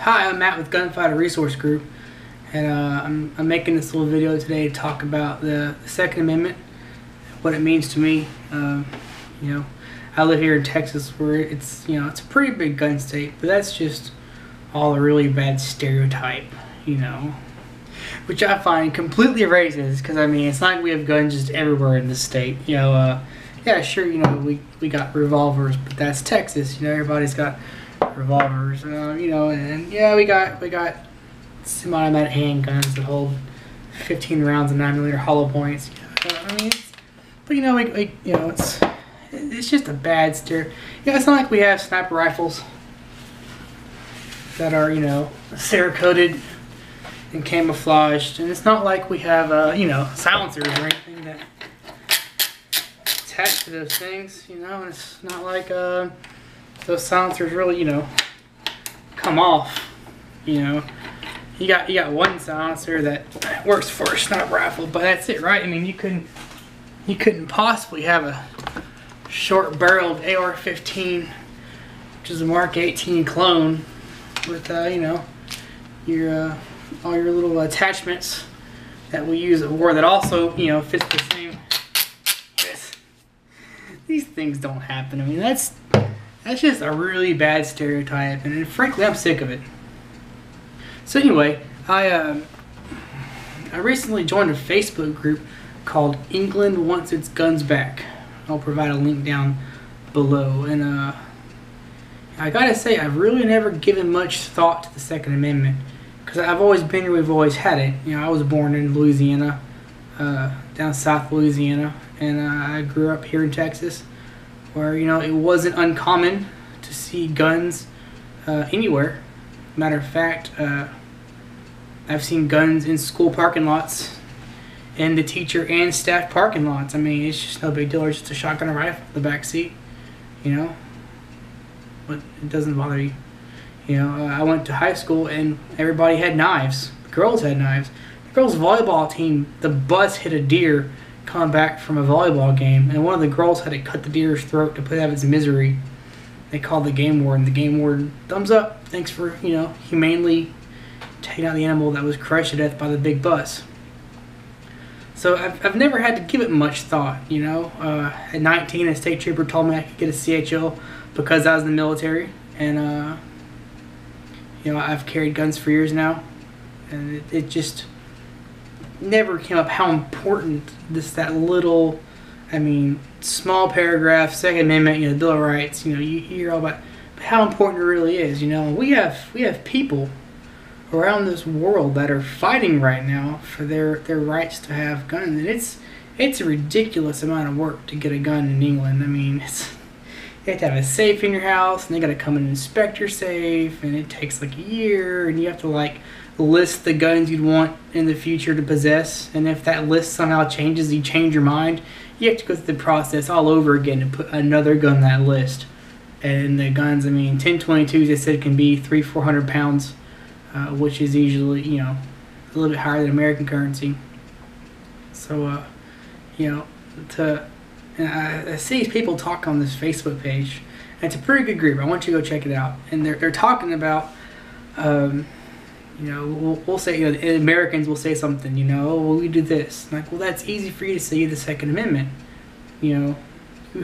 Hi, I'm Matt with Gunfighter Resource Group, and I'm making this little video today to talk about the Second Amendment, what it means to me. I live here in Texas, where it's a pretty big gun state, but that's just all a really bad stereotype, which I find completely racist. Because it's not like we have guns just everywhere in this state. Yeah, sure, we got revolvers, but that's Texas. Everybody's got revolvers, and yeah, we got semi-automatic handguns that hold 15 rounds of 9mm hollow points. It's just a bad steer. It's not like we have sniper rifles that are Cerakoted and camouflaged, and it's not like we have silencers or anything that attach to those things. And it's not like those silencers really come off. You got one silencer that works for a sniper rifle, but that's it, right? You couldn't possibly have a short-barreled AR-15, which is a Mark 18 clone, with your all your little attachments that we use at war that also fits the same. Yes. These things don't happen. That's just a really bad stereotype, and frankly, I'm sick of it. So anyway, I recently joined a Facebook group called England Wants Its Guns Back. I'll provide a link down below. And I gotta say, I've really never given much thought to the Second Amendment, because I've always been here, we've always had it. I was born in Louisiana, down south Louisiana, and I grew up here in Texas, where it wasn't uncommon to see guns anywhere. Matter of fact, I've seen guns in school parking lots, in the teacher and staff parking lots. It's just no big deal. It's just a shotgun or rifle in the back seat, but it doesn't bother you. I went to high school and everybody had knives. The girls had knives. The girls' volleyball team, the bus hit a deer coming back from a volleyball game, and one of the girls had to cut the deer's throat to put out its misery. They called the game warden. The game warden, thumbs up, thanks for humanely taking out the animal that was crushed to death by the big bus. So I've never had to give it much thought. At 19, a state trooper told me I could get a CHL because I was in the military, and I've carried guns for years now, and it just never came up how important that little, small paragraph, Second Amendment, the Bill of Rights. You hear all about how important it really is. We have people around this world that are fighting right now for their rights to have guns, and it's a ridiculous amount of work to get a gun in England. You have to have a safe in your house, and they got to come and inspect your safe, and it takes like a year, and you have to list the guns you'd want in the future to possess, and if that list somehow changes, you change your mind, you have to go through the process all over again to put another gun on that list. And the guns, 1022s, they said, can be 300-400 pounds, which is usually a little bit higher than American currency. So I see these people talk on this Facebook page, and it's a pretty good group. I want you to go check it out. And they're talking about, we'll say, Americans will say something, well, we do this. Well, that's easy for you to say, the Second Amendment. You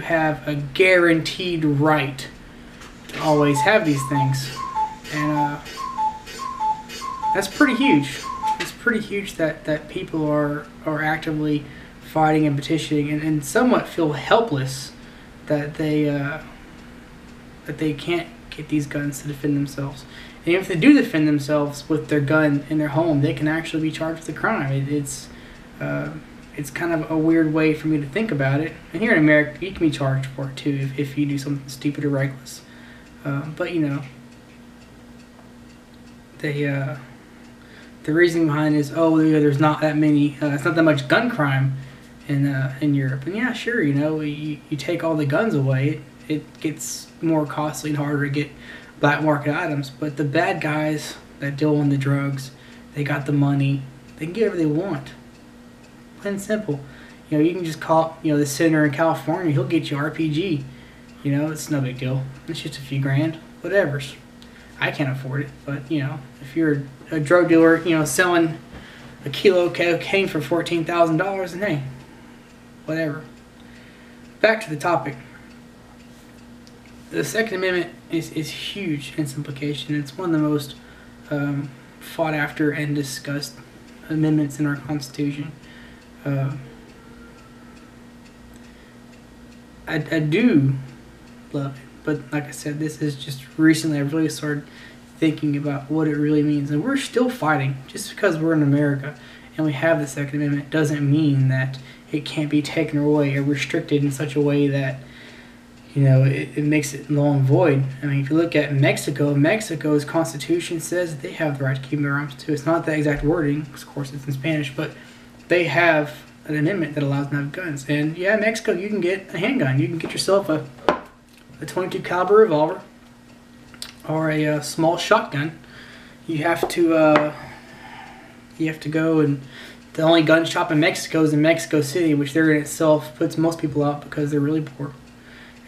have a guaranteed right to always have these things. And that's pretty huge. It's pretty huge that people are actively fighting and petitioning, and somewhat feel helpless that they can't get these guns to defend themselves. And if they do defend themselves with their gun in their home, they can actually be charged with a crime. It's kind of a weird way for me to think about it. And here in America, you can be charged for it too if you do something stupid or reckless. But the reasoning behind it is, there's not that many, it's not that much gun crime in Europe. And yeah, sure, you take all the guns away, it gets more costly and harder to get black market items. But the bad guys that deal in the drugs, they got the money, they can get whatever they want. Plain and simple. You can just call the senator in California, he'll get you RPG. It's no big deal. It's just a few grand, whatever's. I can't afford it, but you know, if you're a drug dealer, you know, selling a kilo of cocaine for $14,000, then hey, whatever. Back to the topic. The Second Amendment is huge in its implication. It's one of the most fought after and discussed amendments in our Constitution. I do love it, but like I said, this is just recently I've really started thinking about what it really means, and we're still fighting. Just because we're in America and we have the Second Amendment doesn't mean that it can't be taken away or restricted in such a way that, you know, it makes it null and void. I mean, if you look at Mexico, Mexico's constitution says they have the right to keep their arms too. It's not the exact wording, of course it's in Spanish, but they have an amendment that allows them to have guns. And yeah, in Mexico, you can get a handgun. You can get yourself a 22 caliber revolver or a small shotgun. You have to go, and the only gun shop in Mexico is in Mexico City, which there in itself puts most people out because they're really poor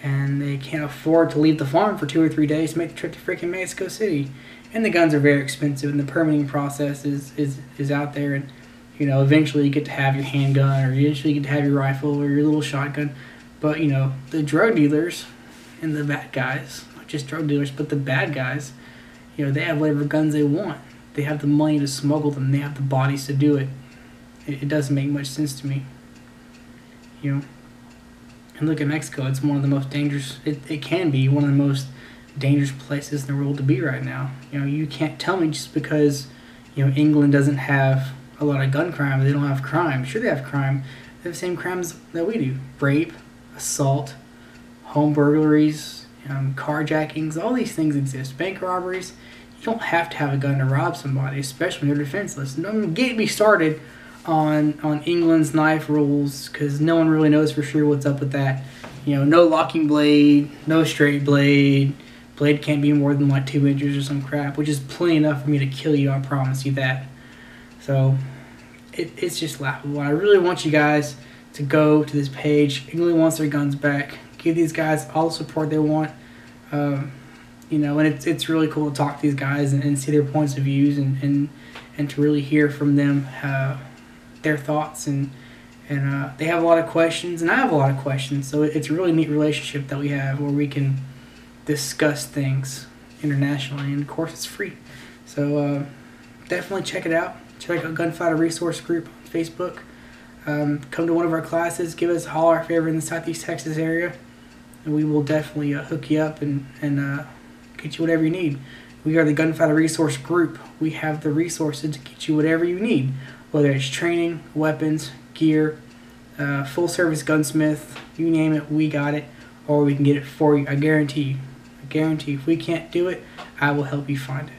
and they can't afford to leave the farm for 2 or 3 days to make the trip to freaking Mexico City. And the guns are very expensive, and the permitting process is out there. And you know, eventually you get to have your handgun, or eventually you get to have your rifle or your little shotgun. But you know, the drug dealers and the bad guys, not just drug dealers, but the bad guys, you know, they have whatever guns they want. They have the money to smuggle them. They have the bodies to do it. It doesn't make much sense to me. You know, and look at Mexico. It's one of the most dangerous. It can be one of the most dangerous places in the world to be right now. You know, you can't tell me just because, you know, England doesn't have a lot of gun crime, they don't have crime. Sure, they have crime. They have the same crimes that we do: rape, assault, home burglaries, carjackings. All these things exist. Bank robberies. You don't have to have a gun to rob somebody, especially when they're defenseless. Don't get me started on England's knife rules, because no one really knows for sure what's up with that. You know, no locking blade, no straight blade. Blade can't be more than like 2 inches or some crap, which is plenty enough for me to kill you, I promise you that. So it's just laughable. I really want you guys to go to this page. England wants their guns back. Give these guys all the support they want. You know, and it's really cool to talk to these guys and see their points of views and to really hear from them their thoughts, and they have a lot of questions and I have a lot of questions. So it's a really neat relationship that we have where we can discuss things internationally, and of course it's free. So definitely check it out. Check out Gunfighter Resource Group on Facebook. Come to one of our classes. Give us a holler if you're ever in the Southeast Texas area, and we will definitely hook you up and get you whatever you need. We are the Gunfighter Resource Group. We have the resources to get you whatever you need, whether it's training, weapons, gear, full-service gunsmith, you name it, we got it, or we can get it for you. I guarantee you. I guarantee if we can't do it, I will help you find it.